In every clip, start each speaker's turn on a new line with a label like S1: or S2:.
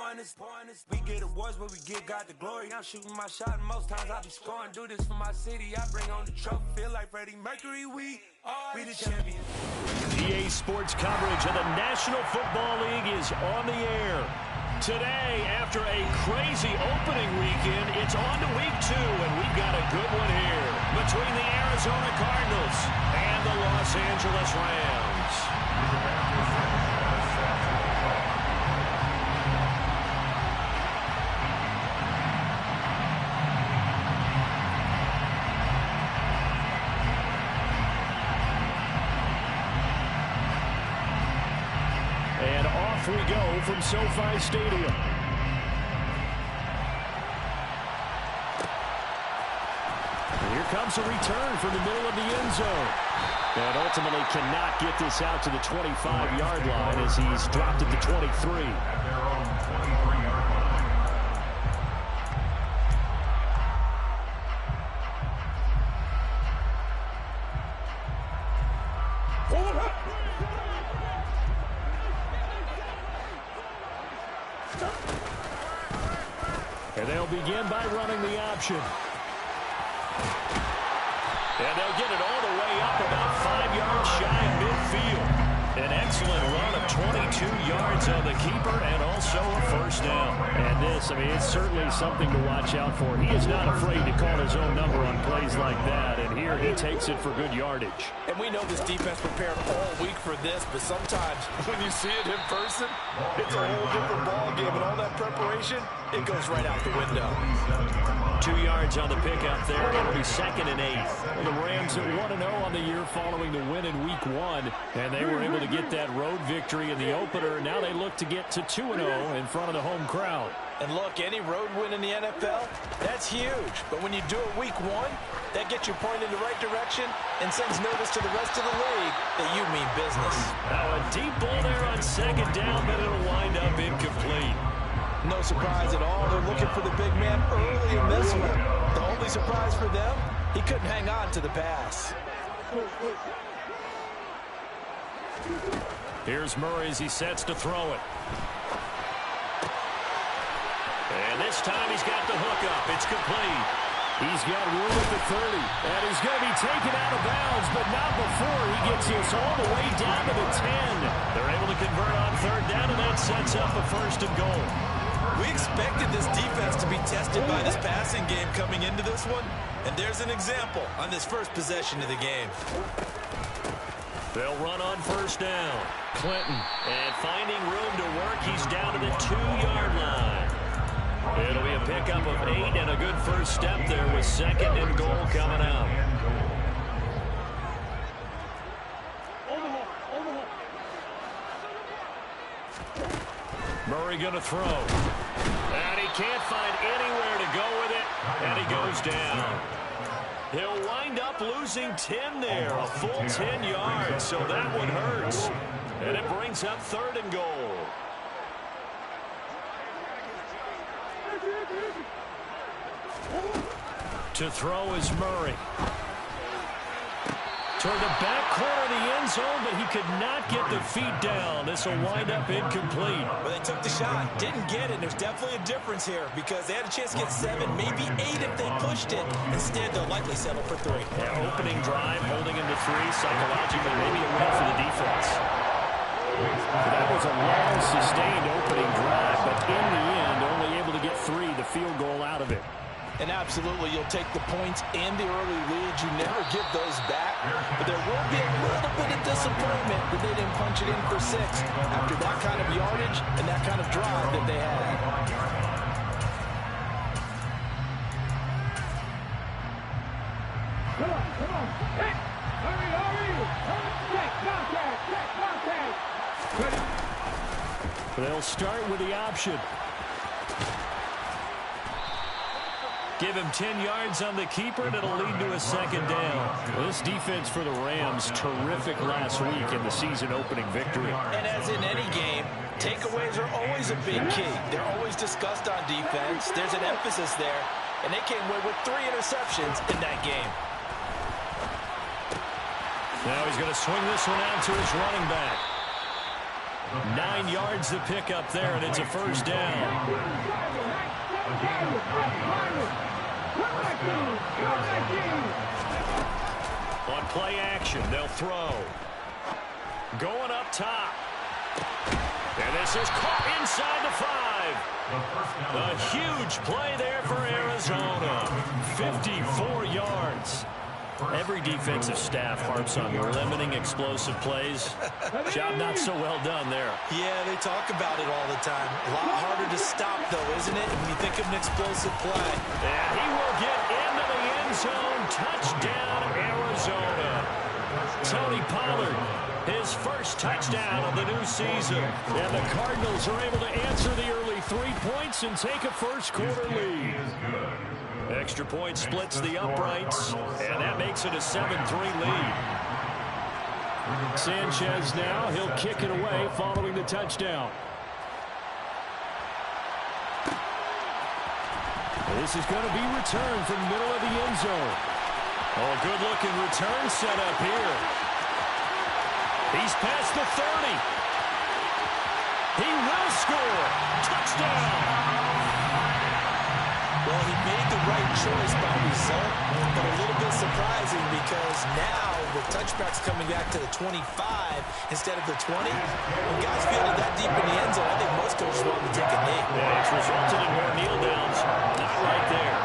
S1: We get awards, but we give God the glory. I'm shooting my shot, and most times I be scoring. Do this for my city, I bring on the trophy. Feel like Freddie Mercury, we the champions.
S2: EA Sports coverage of the National Football League is on the air. Today, after a crazy opening weekend, it's on to week 2, and we've got a good one here between the Arizona Cardinals and the Los Angeles Rams. And off we go from SoFi Stadium. And here comes a return from the middle of the end zone. And ultimately cannot get this out to the 25-yard line as he's dropped at the 23. And they'll begin by running the option. And they'll get it all the way up about 5 yards shy of midfield. An excellent run of 22 yards on the keeper and also a first down. And this, I mean, it's certainly something to watch out for. He is not afraid to call his own number on plays like that. And here he takes it for good yardage.
S3: And we know this defense prepared all week for this, but sometimes when you see it in person, it's a whole different ballgame. And all that preparation, it goes right out the window.
S2: 2 yards on the pickup there. It'll be 2nd and 8. Well, the Rams are 1-0 on the year following the win in week 1. And they were able to get that road victory in the opener. Now they look to get to 2-0 in front of the home crowd.
S3: And look, any road win in the NFL, that's huge. But when you do it week 1, that gets you pointed in the right direction and sends notice to the rest of the league that you mean business.
S2: Now a deep ball there on 2nd down, but it'll wind up incomplete.
S3: No surprise at all. They're looking for the big man early in this one. The only surprise for them, he couldn't hang on to the pass.
S2: Here's Murray as he sets to throw it. And this time he's got the hook up. It's complete. He's got room at the 30. And he's going to be taken out of bounds, but not before he gets this all the way down to the 10. They're able to convert on 3rd down, and that sets up a 1st and goal.
S3: We expected this defense to be tested by this passing game coming into this one, and there's an example on this first possession of the game.
S2: They'll run on 1st down. Clinton, and finding room to work, he's down to the 2-yard line. It'll be a pickup of 8 and a good first step there with 2nd and goal coming out. Murray going to throw. And he can't find anywhere to go with it, and he goes down. He'll wind up losing 10 there, a full 10 yards, so that one hurts. And it brings up 3rd and goal. To throw is Murray. Toward the back corner of the end zone, but he could not get the feet down. This will wind up incomplete.
S3: Well, they took the shot, didn't get it. There's definitely a difference here because they had a chance to get 7, maybe 8 if they pushed it. Instead, they'll likely settle for 3.
S2: Yeah, opening drive, holding him to 3, psychologically maybe a win for the defense. That was a long, sustained opening drive, but in the end, only able to get 3, the field goal out of it.
S3: And absolutely, you'll take the points and the early leads. You never give those back. But there will be a little bit of disappointment that they didn't punch it in for 6 after that kind of yardage and that kind of drive that they had.
S4: Come on. Hey, hurry. Contact.
S2: They'll start with the option. Give him 10 yards on the keeper, and it'll lead to a 2nd down. This defense for the Rams, terrific last week in the season-opening victory.
S3: And as in any game, takeaways are always a big key. They're always discussed on defense. There's an emphasis there, and they came away with 3 interceptions in that game.
S2: Now he's going to swing this one out to his running back. 9 yards to pick up there, and it's a first down. On play action, they'll throw. Going up top. And this is caught inside the 5. A huge play there for Arizona. 54 yards. Every defensive staff harps on limiting explosive plays. Job not so well done there.
S3: Yeah, they talk about it all the time. A lot harder to stop, though, isn't it, when you think of an explosive play?
S2: And he will get into the end zone. Touchdown, Arizona. Tony Pollard, his first touchdown of the new season. And the Cardinals are able to answer the early 3 points and take a first-quarter lead. Extra point splits the uprights, and that makes it a 7-3 lead. Sanchez now, he'll kick it away following the touchdown. This is going to be returned from the middle of the end zone. Oh, a good-looking return set up here. He's past the 30. He will score. Touchdown.
S3: Well, he made the right choice by result, but a little bit surprising because now the touchback's coming back to the 25 instead of the 20. When guys fielded that deep in the end zone, I think most coaches want to take a knee.
S2: Yeah, it's resulted in more kneel downs. Not right there.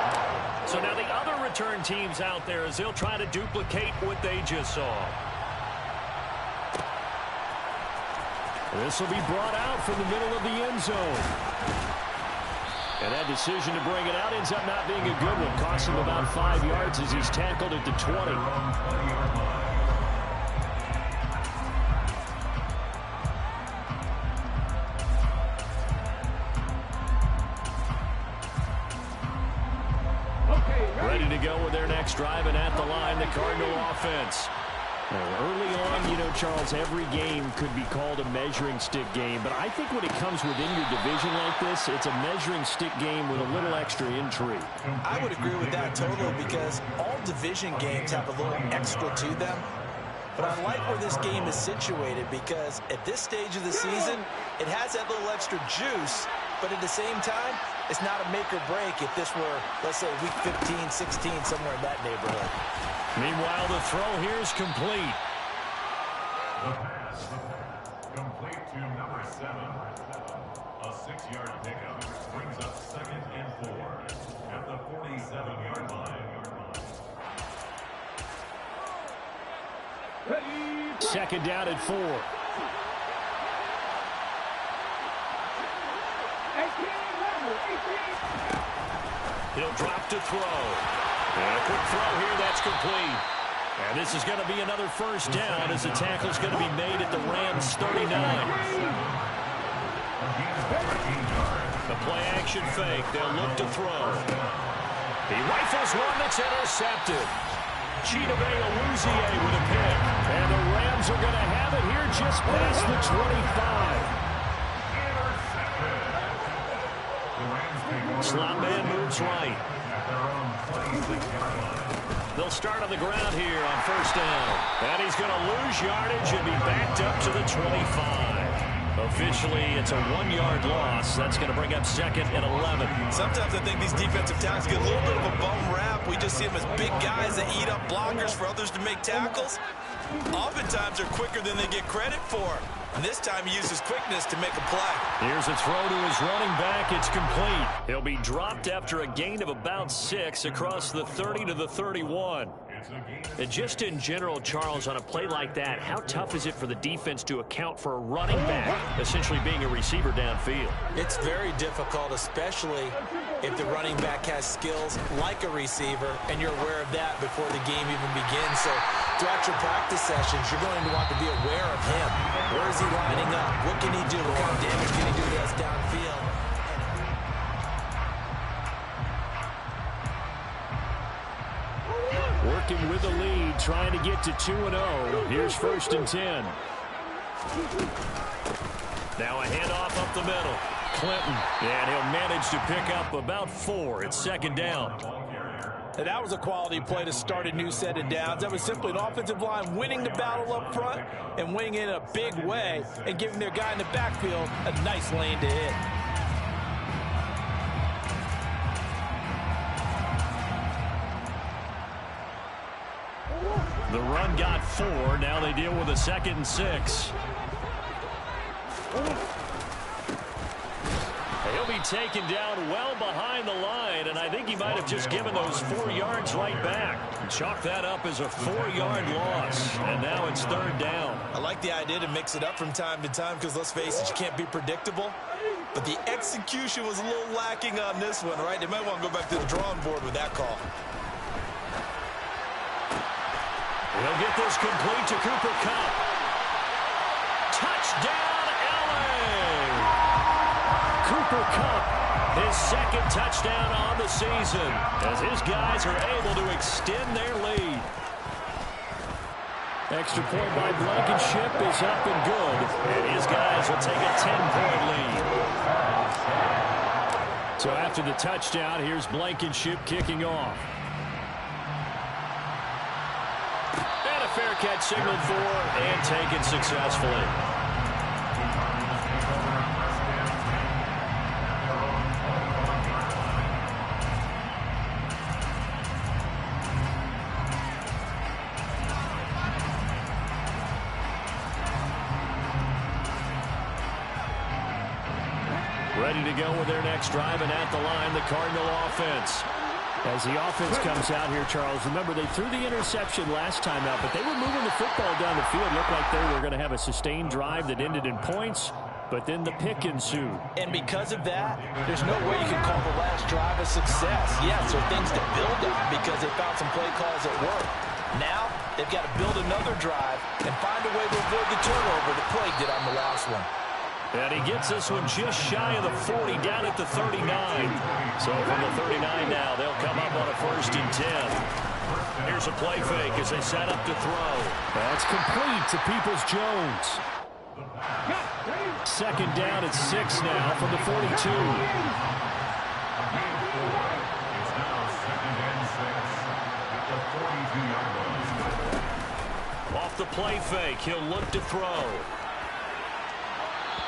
S2: So now the other return teams out there as they'll try to duplicate what they just saw. This will be brought out from the middle of the end zone. And that decision to bring it out ends up not being a good one. Costs him about 5 yards as he's tackled at the 20. Ready to go with their next drive, and at the line, the Cardinal offense. Early on, you know, Charles, every game could be called a measuring stick game. But I think when it comes within your division like this, it's a measuring stick game with a little extra intrigue.
S3: I would agree with that totally because all division games have a little extra to them. But I like where this game is situated because at this stage of the season, it has that little extra juice. But at the same time, it's not a make or break if this were, let's say, week 15, 16, somewhere in that neighborhood.
S2: Meanwhile, the throw here is complete.
S5: The pass, complete to number 7. A 6-yard pickup brings up 2nd and 4 at the 47-yard line.
S2: Second down at 4. He'll drop to throw. And a quick throw here, that's complete. And this is going to be another first down as the tackle is going to be made at the Rams' 39. The play-action fake, they'll look to throw. He rifles one that's intercepted. Chidobe Awuzie with a pick. And the Rams are going to have it here just past the 25. Slot man moves right. They'll start on the ground here on first down. And he's going to lose yardage and be backed up to the 25. Officially, it's a 1-yard loss. That's going to bring up 2nd and 11.
S3: Sometimes I think these defensive tackles get a little bit of a bum rap. We just see them as big guys that eat up blockers for others to make tackles. Oftentimes, they're quicker than they get credit for. And this time, he uses quickness to make a play.
S2: Here's a throw to his running back. It's complete. He'll be dropped after a gain of about 6 across the 30 to the 31. And just in general, Charles, on a play like that, how tough is it for the defense to account for a running back essentially being a receiver downfield?
S3: It's very difficult, especially if the running back has skills like a receiver, and you're aware of that before the game even begins. So throughout your practice sessions, you're going to want to be aware of him. Where is he lining up? What can he do? What kind of damage can he do to us downfield?
S2: Working with the lead, trying to get to 2-0. Here's 1st and 10. Now a handoff up the middle. Clinton, and he'll manage to pick up about 4. It's 2nd down.
S3: And that was a quality play to start a new set of downs. That was simply an offensive line winning the battle up front and winning it in a big way and giving their guy in the backfield a nice lane to hit.
S2: The run got 4. Now they deal with a 2nd and 6. He'll be taken down well behind the line, and I think he might have just given those 4 yards right back. Chalk that up as a 4-yard loss, and now it's 3rd down.
S3: I like the idea to mix it up from time to time because, let's face it, you can't be predictable. But the execution was a little lacking on this one, right? They might want to go back to the drawing board with that call.
S2: He'll get this complete to Cooper Kupp. Touchdown, LA! Cooper Kupp, his 2nd touchdown on the season, as his guys are able to extend their lead. Extra point by Blankenship is up and good, and his guys will take a 10-point lead. So after the touchdown, here's Blankenship kicking off. And a fair catch signaled for and taken successfully. Ready to go with their next drive, and at the line, the Cardinal offense. As the offense comes out here, Charles, remember they threw the interception last time out, but they were moving the football down the field. Looked like they were going to have a sustained drive that ended in points, but then the pick ensued.
S3: And because of that, there's no way you can call the last drive a success. Yes, there are things to build on because they found some play calls that work. Now, they've got to build another drive and find a way to avoid the turnover that plagued it on the last one.
S2: And he gets this one just shy of the 40, down at the 39. So from the 39 now, they'll come up on a 1st and 10. Here's a play fake as they set up to throw. That's complete to Peoples-Jones. 2nd down at 6 now from the 42.
S5: It's now 2nd and 6 at the 42-yard line.
S2: Off the play fake, he'll look to throw.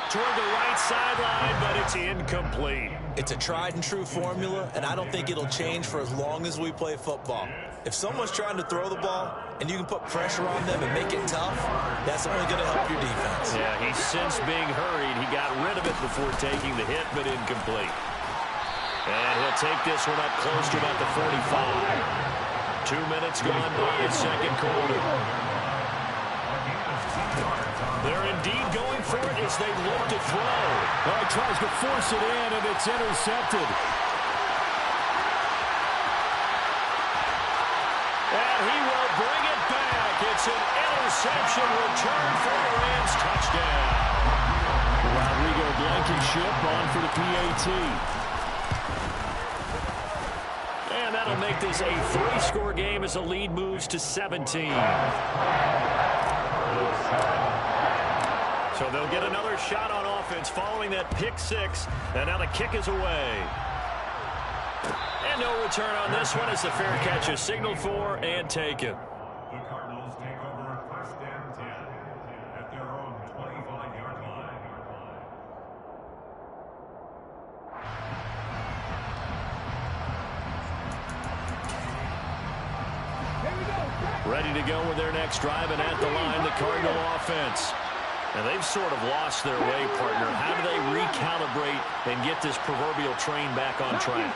S2: Toward the right sideline, but it's incomplete.
S3: It's a tried-and-true formula, and I don't think it'll change for as long as we play football. If someone's trying to throw the ball and you can put pressure on them and make it tough, that's only going to help your defense.
S2: Yeah, he's since being hurried. He got rid of it before taking the hit, but incomplete. And he'll take this one up close to about the 45. 2 minutes gone by in 2nd quarter. They're indeed going for it as they look to throw.
S6: Well, he tries to force it in, and it's intercepted.
S2: And he will bring it back. It's an interception return for the Rams. Touchdown.
S6: Rodrigo Blankenship on for the PAT.
S2: And that'll make this a 3-score game as the lead moves to 17. So they'll get another shot on offense following that pick 6. And now the kick is away. And no return on this one as the fair catch is signaled for and taken.
S5: The Cardinals take over 1st and 10 at their own 25-yard line.
S2: Ready to go with their next drive, and at the line, the Cardinal offense. And they've sort of lost their way, partner. How do they recalibrate and get this proverbial train back on track?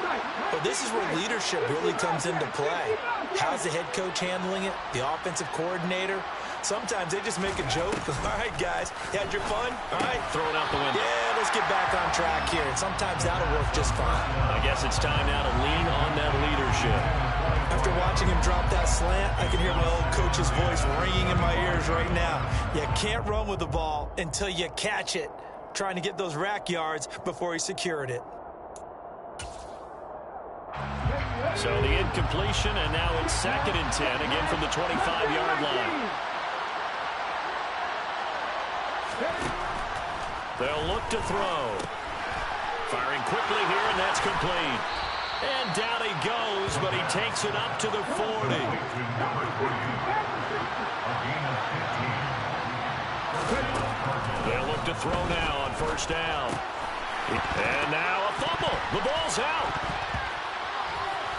S3: But this is where leadership really comes into play. How's the head coach handling it? The offensive coordinator? Sometimes they just make a joke. All right, guys, you had your fun? All right.
S2: Throw it out the window.
S3: Yeah, let's get back on track here. And sometimes that'll work just fine.
S2: I guess it's time now to lean on that leadership.
S3: After watching him drop that slant, I can hear my old coach's voice ringing in my ears right now. You can't run with the ball until you catch it. Trying to get those rack yards before he secured it.
S2: So the incompletion, and now it's 2nd and 10, again from the 25-yard line. They'll look to throw. Firing quickly here, and that's complete. And down he goes, but he takes it up to the 40. They'll look to throw now on first down. And now a fumble. The ball's out.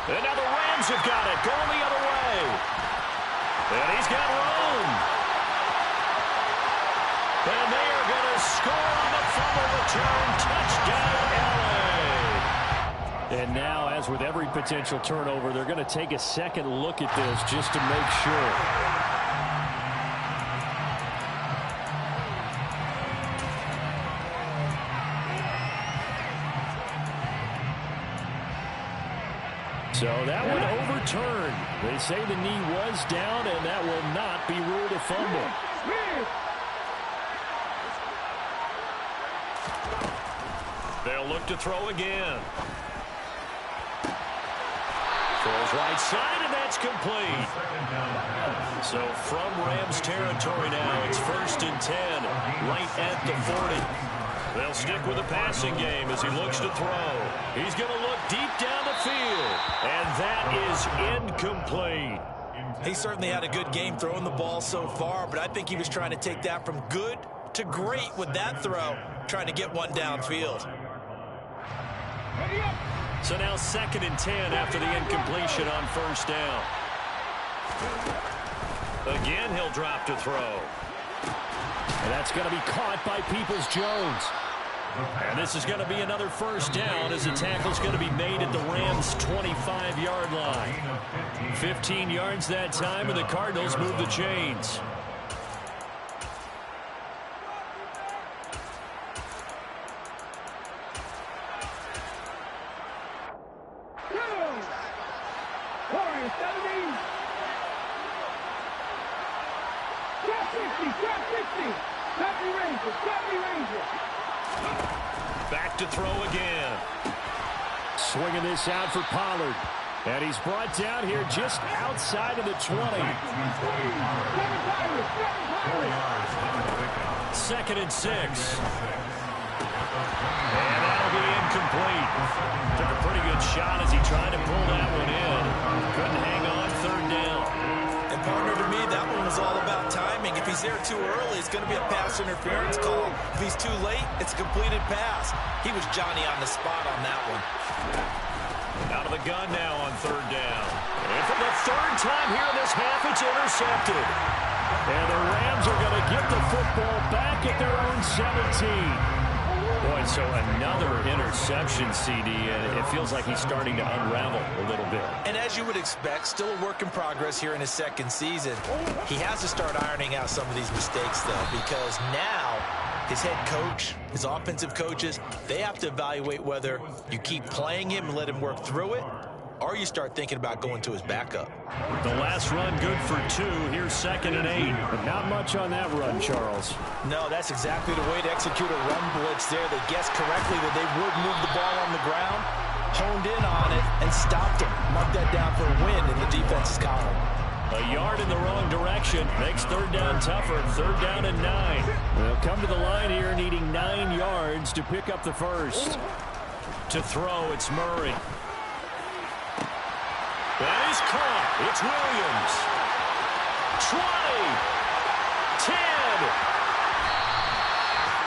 S2: And now the Rams have got it, going the other way. And he's got room. And they are going to score on the fumble return. Touchdown, LA. And now, as with every potential turnover, they're going to take a second look at this just to make sure. So that one overturned. They say the knee was down, and that will not be ruled a fumble. They'll look to throw again. Throws right side, and that's complete. So from Rams territory now, it's 1st and 10, right at the 40. They'll stick with the passing game as he looks to throw. He's going to look deep down the field, and that is incomplete.
S3: He certainly had a good game throwing the ball so far, but I think he was trying to take that from good to great with that throw, trying to get one downfield.
S2: So now 2nd and 10 after the incompletion on first down. Again, he'll drop to throw. And that's going to be caught by Peoples-Jones. And this is going to be another first down as the tackle's going to be made at the Rams' 25-yard line. 15 yards that time, and the Cardinals move the chains. Back to throw again. Swinging this out for Pollard. And he's brought down here just outside of the 20. 2nd and 6. And that'll be incomplete. Took a pretty good shot as he tried to pull that one in. Couldn't hang on 3rd down.
S3: And partner, to me, that one was all about timing. If he's there too early, it's going to be a pass interference call. If he's too late, it's a completed pass. He was Johnny on the spot on that one.
S2: Out of the gun now on 3rd down. And for the 3rd time here in this half, it's intercepted. And the Rams are going to get the football back at their own 17. Boy, so another interception, CD, and it feels like he's starting to unravel a little bit.
S3: And as you would expect, still a work in progress here in his 2nd season. He has to start ironing out some of these mistakes, though, because now his head coach, his offensive coaches, they have to evaluate whether you keep playing him and let him work through it, or you start thinking about going to his backup.
S2: The last run good for 2. Here's 2nd and 8.
S6: But not much on that run, Charles.
S3: No, that's exactly the way to execute a run blitz there. They guessed correctly that they would move the ball on the ground, honed in on it, and stopped him. Mark that down for a win in the defense's column.
S2: A yard in the wrong direction makes 3rd down tougher. 3rd down and 9.
S6: They'll come to the line here needing 9 yards to pick up the first.
S2: To throw, it's Murray. That is caught. It's Williams. 20. 10.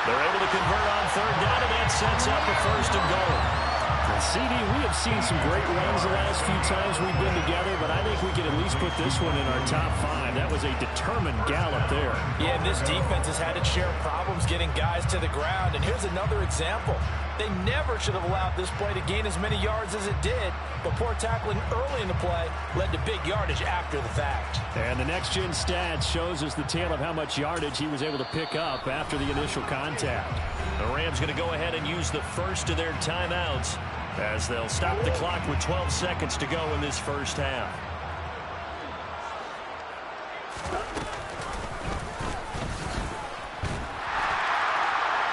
S2: They're able to convert on 3rd down, and that sets up a 1st and goal.
S6: CD, we have seen some great runs the last few times we've been together, but I think we can at least put this one in our top 5. That was a determined gallop there.
S3: Yeah, this defense has had its share of problems getting guys to the ground, and here's another example. They never should have allowed this play to gain as many yards as it did, but poor tackling early in the play led to big yardage after the fact.
S6: And the next-gen stats shows us the tale of how much yardage he was able to pick up after the initial contact.
S2: The Rams going to go ahead and use the first of their timeouts as they'll stop the clock with 12 seconds to go in this first half.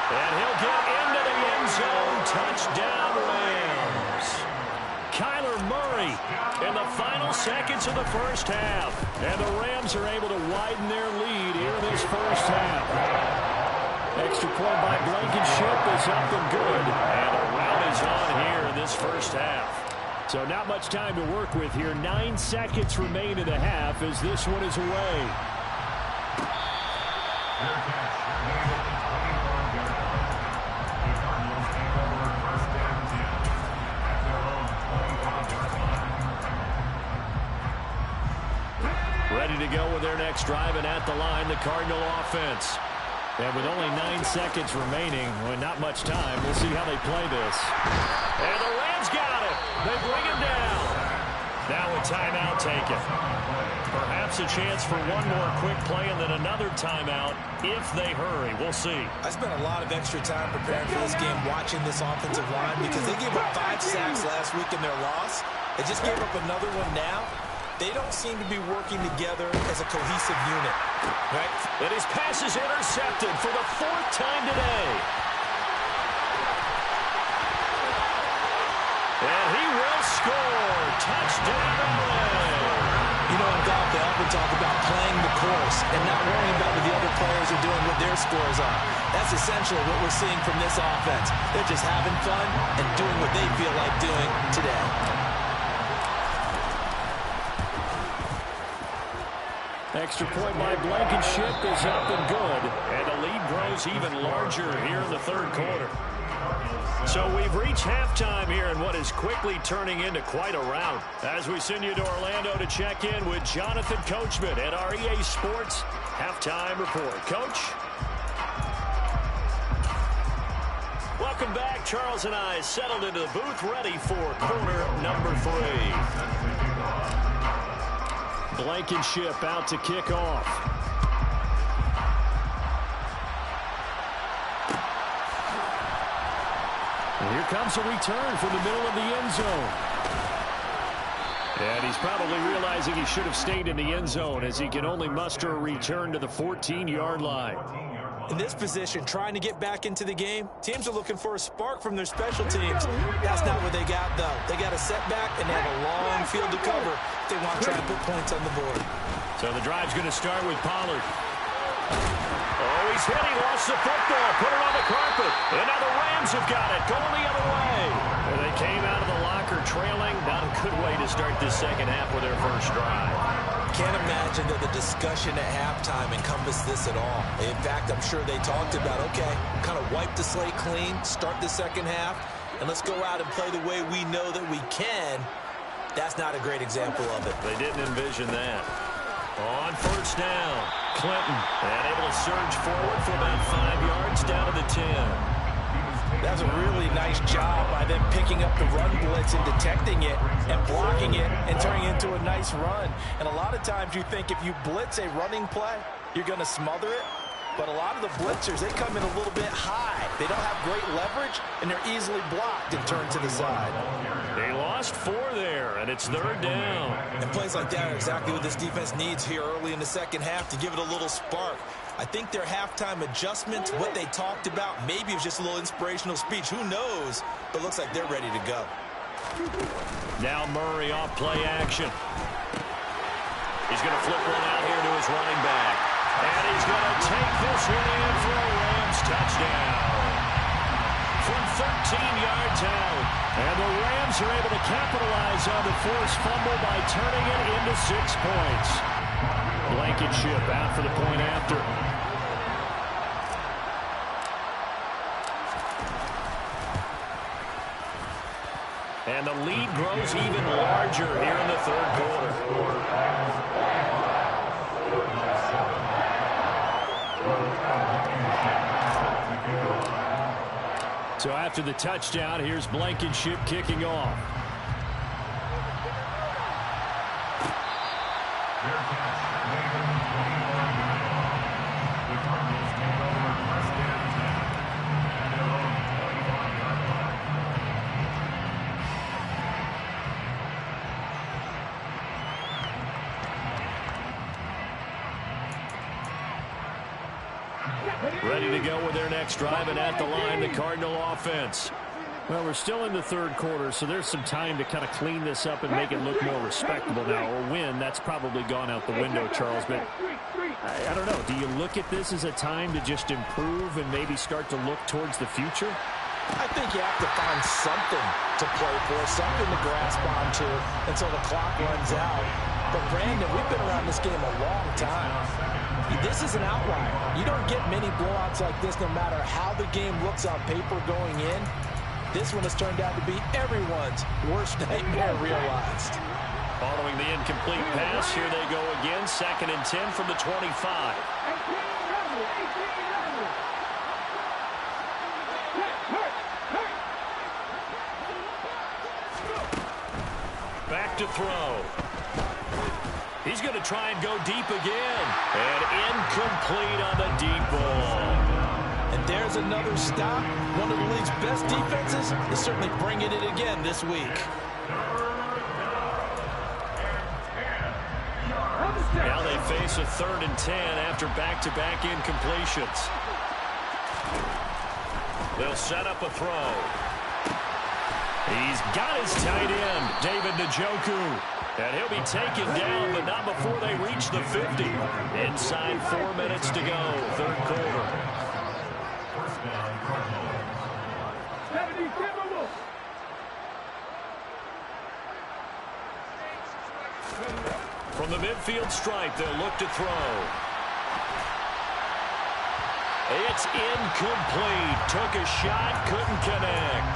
S2: And he'll get into the end zone. Touchdown, Rams. Kyler Murray in the final seconds of the first half. And the Rams are able to widen their lead here in this first half. Extra point by Blankenship is up and good. And a rout is on here in this first half.
S6: So not much time to work with here. 9 seconds remain in the half as this one is away. Ready to go with their next drive, and at the line, the Cardinal offense. And with only 9 seconds remaining, well, not much time, we'll see how they play this. And the Rams got it. They bring him down. Now a timeout taken. Perhaps a chance for one more quick play and then another timeout if they hurry. We'll see.
S3: I spent a lot of extra time preparing for this game watching this offensive line because they gave up 5 sacks last week in their loss. They just gave up another one now. They don't seem to be working together as a cohesive unit.
S6: Right? And his pass is intercepted for the 4th time today. And he will score. Touchdown, LA.
S3: You know, in golf, they often talk about playing the course and not worrying about what the other players are doing, what their scores are. That's essentially what we're seeing from this offense. They're just having fun and doing what they feel like doing today.
S6: Extra point by Blankenship is up and good. And the lead grows even larger here in the 3rd quarter. So we've reached halftime here in what is quickly turning into quite a rout. As we send you to Orlando to check in with Jonathan Coachman at our EA Sports Halftime Report. Coach? Welcome back. Charles and I settled into the booth ready for quarter number 3. Blankenship out to kick off. And here comes a return from the middle of the end zone. And he's probably realizing he should have stayed in the end zone as he can only muster a return to the 14-yard line.
S3: In this position, trying to get back into the game, teams are looking for a spark from their special teams. That's not what they got, though. They got a setback, and they have a long field to cover if they want to try to put points on the board.
S6: So the drive's going to start with Pollard. Oh, he's hit. He lost the football. Put it on the carpet. And now the Rams have got it. Going the other way. And they came out of the locker trailing. Not a good way to start this second half with their first drive.
S3: Can't imagine that the discussion at halftime encompassed this at all. In fact, I'm sure they talked about, okay, kind of wipe the slate clean, start the second half, and let's go out and play the way we know that we can. That's not a great example of it.
S6: They didn't envision that. On first down, Clinton, and able to surge forward for about 5 yards down to the 10.
S3: That's a really nice job by them picking up the run blitz and detecting it and blocking it and turning it into a nice run. And a lot of times you think if you blitz a running play, you're going to smother it. But a lot of the blitzers, they come in a little bit high. They don't have great leverage, and they're easily blocked and turned to the side.
S6: They lost 4 there, and it's 3rd down.
S3: And plays like that are exactly what this defense needs here early in the second half to give it a little spark. I think their halftime adjustments, what they talked about, maybe it was just a little inspirational speech. Who knows? But looks like they're ready to go.
S6: Now Murray off play action. He's going to flip one out here to his running back. And he's going to take this one in for a Rams touchdown. From 13 yards out. And the Rams are able to capitalize on the forced fumble by turning it into 6 points. Blankenship out for the point after. And the lead grows even larger here in the 3rd quarter. So after the touchdown, here's Blankenship kicking off. Ready to go with their next drive, and at the line, the Cardinal offense. Well, we're still in the 3rd quarter, so there's some time to kind of clean this up and make it look more respectable now. Or win, that's probably gone out the window, Charles. But I don't know. Do you look at this as a time to just improve and maybe start to look towards the future?
S3: I think you have to find something to play for, something to grasp onto until the clock runs out. But, Brandon, we've been around this game a long time. This is an outlier. You don't get many blowouts like this no matter how the game looks on paper going in. This one has turned out to be everyone's worst nightmare realized.
S2: Following the incomplete pass, here they go again. 2nd and 10 from the 25. Back to throw. He's going to try and go deep again. And incomplete on the deep ball.
S3: And there's another stop. One of the league's best defenses is certainly bringing it again this week.
S2: Now they face a 3rd and 10 after back-to-back incompletions. They'll set up a throw. He's got his tight end, David Njoku. And he'll be taken down, but not before they reach the 50. Inside 4 minutes to go, 3rd quarter. From the midfield stripe, they'll look to throw. It's incomplete. Took a shot, couldn't connect.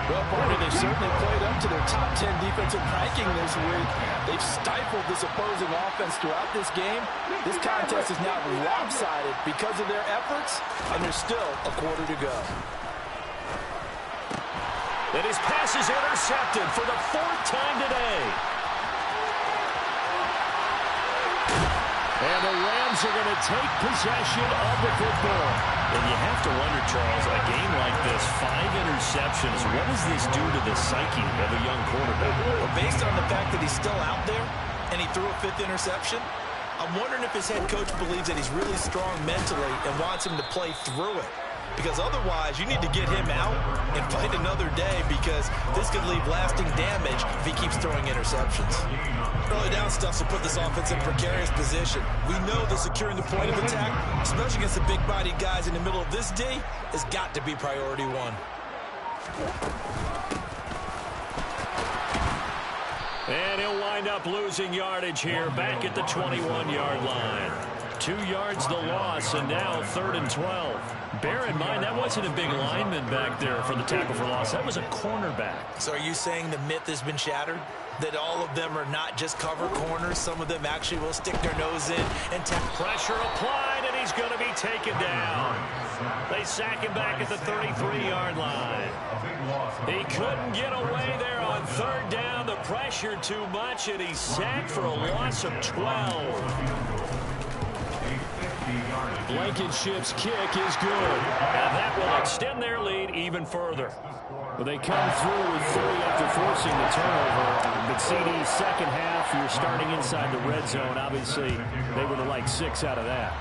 S3: Well, partner, they've certainly played up to their top 10 defensive ranking this week. They've stifled this opposing offense throughout this game. This contest is now lopsided because of their efforts, and there's still a quarter to go.
S2: And his pass is intercepted for the 4th time today. And the Rams are going to take possession of the football. And you have to wonder, Charles, a game like this, 5 interceptions, what does this do to the psyche of a young quarterback?
S3: Well, based on the fact that he's still out there and he threw a 5th interception, I'm wondering if his head coach believes that he's really strong mentally and wants him to play through it. Because otherwise, you need to get him out and fight another day, because this could leave lasting damage if he keeps throwing interceptions. Early down stuff will put this offense in a precarious position. We know that securing the point of attack, especially against the big-bodied guys in the middle of this D, has got to be priority one.
S2: And he'll wind up losing yardage here back at the 21-yard line. 2 yards the loss, and now 3rd and 12. Bear in mind, that wasn't a big lineman back there for the tackle for loss. That was a cornerback.
S3: So are you saying the myth has been shattered? That all of them are not just cover corners? Some of them actually will stick their nose in and take
S2: pressure applied, and he's going to be taken down. They sack him back at the 33-yard line. He couldn't get away there on 3rd down. The pressure too much, and he's sacked for a loss of 12. Blankenship's kick is good, and that will extend their lead even further. Well, they come through with 3 after forcing the turnover. But CD, second half, you're starting inside the red zone. Obviously, they would have liked 6 out of that.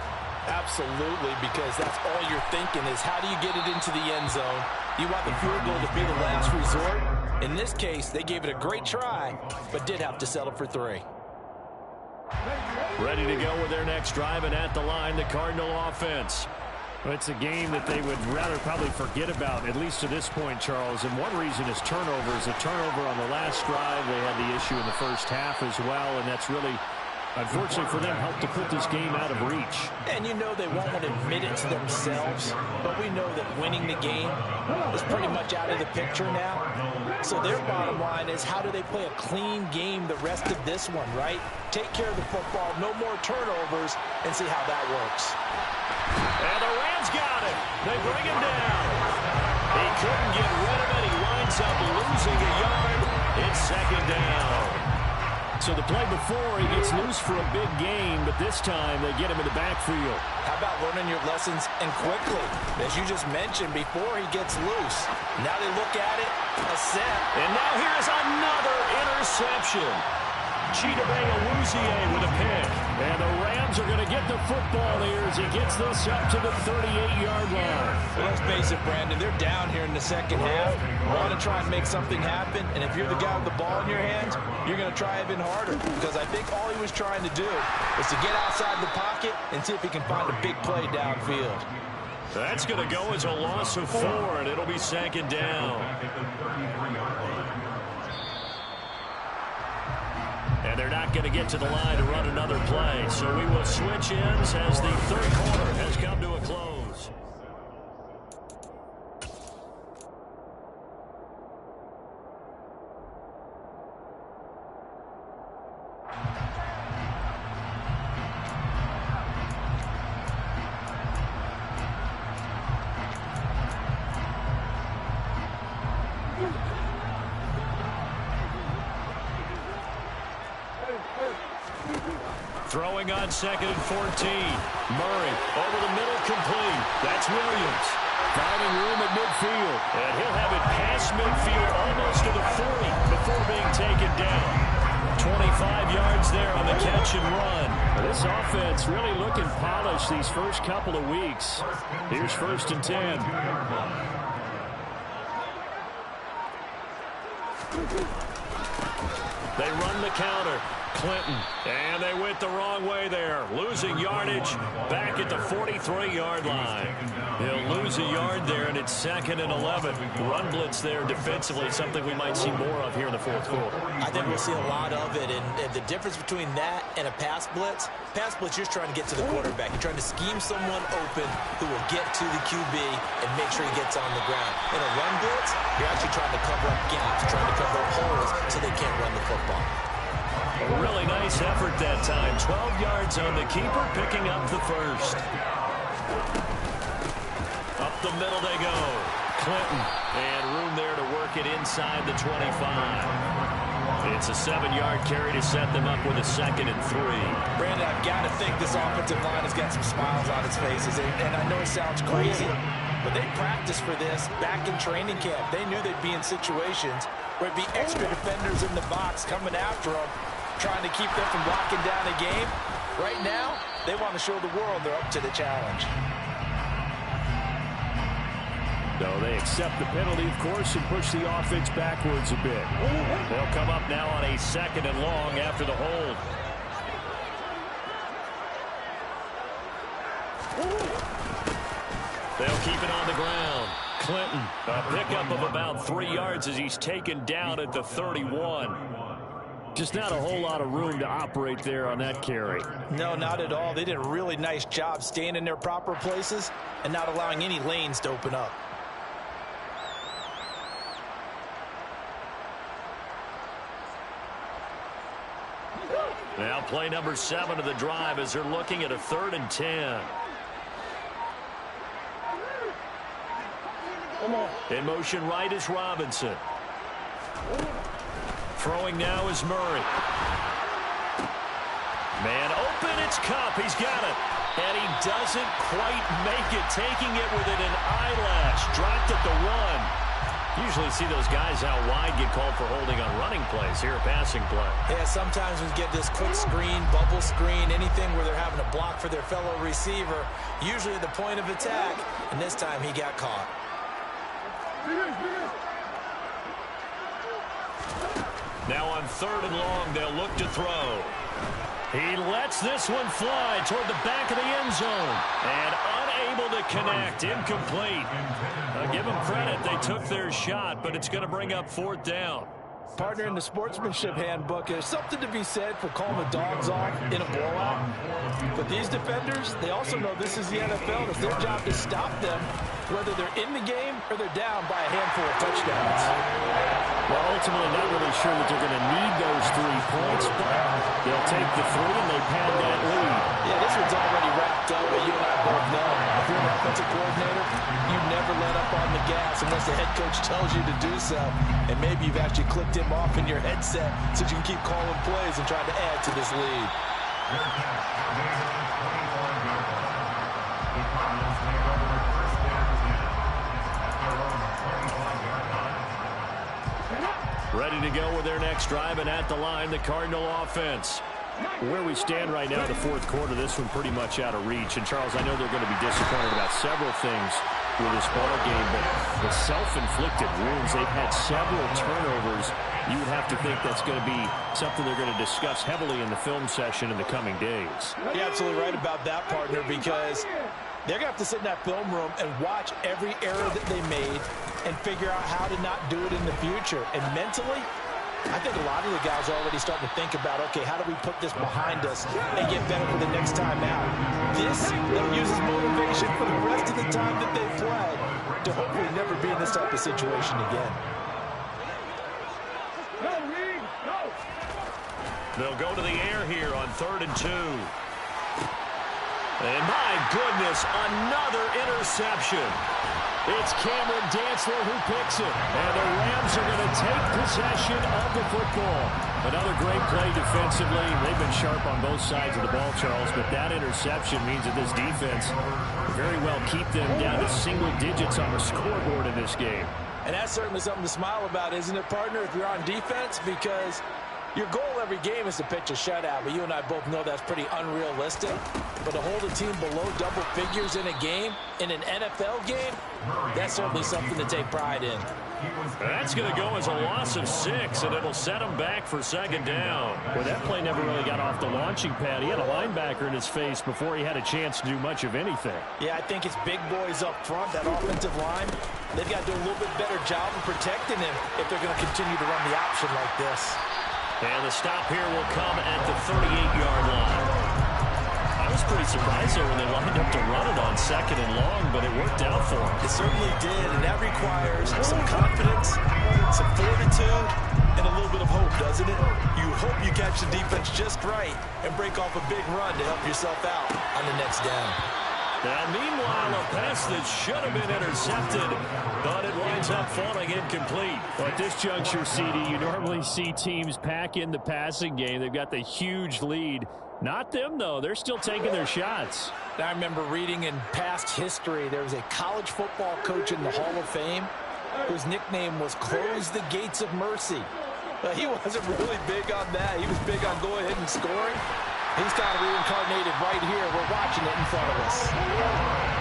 S3: Absolutely, because that's all you're thinking is how do you get it into the end zone? You want the field goal to be the last resort. In this case, they gave it a great try, but did have to settle for 3.
S2: Ready to go with their next drive, and at the line, the Cardinal offense. Well, it's a game that they would rather probably forget about, at least to this point, Charles. And one reason is turnovers. A turnover on the last drive. They had the issue in the first half as well, and that's really, unfortunately for them, helped to put this game out of reach.
S3: And you know they won't want to admit it to themselves, but we know that winning the game is pretty much out of the picture now. So their bottom line is, how do they play a clean game the rest of this one, right? Take care of the football, no more turnovers, and see how that works.
S2: And the Rams got him. They bring him down. He couldn't get rid of it. He winds up losing a yard. It's 2nd down. So the play before, he gets loose for a big gain, but this time they get him in the backfield.
S3: How about learning your lessons and quickly? As you just mentioned, before he gets loose. Now they look at it, a set.
S2: And now here's another interception. Chidobe Awuzie with a pick. And the Rams are going to get the football here as he gets this up to the 38-yard line.
S3: Well, let's face it, Brandon, they're down here in the second half. Want to try and make something happen, and if you're the guy with the ball in your hands, you're going to try even harder, because I think all he was trying to do was to get outside the pocket and see if he can find a big play downfield.
S6: That's going to go as a loss of 4, and it'll be second down. And they're not going to get to the line to run another play. So we will switch ends as the third quarter has come to a close. Throwing on 2nd and 14. Murray over the middle, complete. That's Williams. Finding room at midfield. And he'll have it past midfield almost to the 40 before being taken down. 25 yards there on the catch and run.
S2: This offense really looking polished these first couple of weeks. Here's 1st and 10.
S6: They run the counter. Clinton, and they went the wrong way there. Losing yardage back at the 43-yard line. He'll lose a yard there, and it's 2nd and 11. Run blitz there defensively, something we might see more of here in the fourth quarter.
S3: I think we'll see a lot of it, and the difference between that and a pass blitz, you're trying to get to the quarterback. You're trying to scheme someone open who will get to the QB and make sure he gets on the ground. In a run blitz, you're actually trying to cover up gaps, trying to cover up holes so they can't run the football.
S6: A really nice effort that time. 12 yards on the keeper, picking up the first. Up the middle they go. Clinton, and room there to work it inside the 25. It's a 7-yard carry to set them up with a 2nd and 3.
S3: Brandon, I've got to think this offensive line has got some smiles on its faces, and I know it sounds crazy, but they practiced for this back in training camp. They knew they'd be in situations where it'd be extra defenders in the box coming after them, trying to keep them from locking down a game. Right now, they want to show the world they're up to the challenge.
S2: So they accept the penalty, of course, and push the offense backwards a bit.
S6: They'll come up now on a 2nd and long after the hold. They'll keep it on the ground. Clinton, a pickup of about 3 yards as he's taken down at the 31.
S2: Just not a whole lot of room to operate there on that carry.
S3: No, not at all. They did a really nice job staying in their proper places and not allowing any lanes to open up.
S6: Now play number 7 of the drive as they're looking at a 3rd and 10. In motion right is Robinson. Throwing now is Murray. Man open, it's Cup. He's got it. And he doesn't quite make it, taking it within an eyelash. Dropped at the 1. Usually see those guys out wide get called for holding on running plays. Here, a passing play.
S3: Yeah, sometimes we get this quick screen, bubble screen, anything where they're having to block for their fellow receiver, usually at the point of attack, and this time he got caught.
S6: Now on 3rd and long, they'll look to throw. He lets this one fly toward the back of the end zone. And unable to connect, incomplete. Give them credit, they took their shot, but it's going to bring up 4th down.
S3: Partner, in the sportsmanship handbook, there's something to be said for calling the dogs off in a blowout. But these defenders, they also know this is the NFL. It's their job to stop them, whether they're in the game or they're down by a handful of touchdowns.
S2: Well, ultimately, not really sure that they're going to need those 3 points, but they'll take the 3 and they pad that lead.
S3: Yeah, this one's already wrapped up, but you and I both know if you're an offensive coordinator, you never let up on the gas unless the head coach tells you to do so. And maybe you've actually clicked him off in your headset so you can keep calling plays and trying to add to this lead.
S6: Ready to go with their next drive, and at the line, the Cardinal offense.
S2: Where we stand right now in the fourth quarter, this one pretty much out of reach. And, Charles, I know they're going to be disappointed about several things with this ball game, but the self-inflicted wounds, they've had several turnovers. You would have to think that's going to be something they're going to discuss heavily in the film session in the coming days.
S3: You're absolutely right about that, partner, because They're going to have to sit in that film room and watch every error that they made and figure out how to not do it in the future. And mentally, I think a lot of the guys are already starting to think about, okay, how do we put this behind us and get better for the next time out? This, they'll use as motivation for the rest of the time that they play to hopefully never be in this type of situation again.
S2: They'll go to the air here on 3rd and 2. And my goodness, another interception. It's Cameron Dantzler who picks it. And the Rams are going to take possession of the football. Another great play defensively. They've been sharp on both sides of the ball, Charles, but that interception means that this defense very well keep them down to single digits on the scoreboard in this game.
S3: And that's certainly something to smile about, isn't it, partner, if you're on defense? Because your goal every game is to pitch a shutout, but you and I both know that's pretty unrealistic. But to hold a team below double figures in a game, in an NFL game, that's certainly something to take pride in.
S2: That's going to go as a loss of 6, and it'll set him back for 2nd down. Well, that play never really got off the launching pad. He had a linebacker in his face before he had a chance to do much of anything.
S3: Yeah, I think it's big boys up front, that offensive line. They've got to do a little bit better job of protecting him if they're going to continue to run the option like this.
S2: And the stop here will come at the 38-yard line. I was pretty surprised there when they lined up to run it on 2nd and long, but it worked out for them.
S3: It certainly did, and that requires some confidence, some fortitude, and a little bit of hope, doesn't it? You hope you catch the defense just right and break off a big run to help yourself out on the next down.
S2: Now, meanwhile, a pass that should have been intercepted, but it winds up falling incomplete. Well, at this juncture, CD, you normally see teams pack in the passing game. They've got the huge lead. Not them, though. They're still taking their shots.
S3: I remember reading in past history, there was a college football coach in the Hall of Fame whose nickname was Close the Gates of Mercy. But he wasn't really big on that. He was big on go ahead and scoring. He's kind of reincarnated right here. We're watching it in front of us.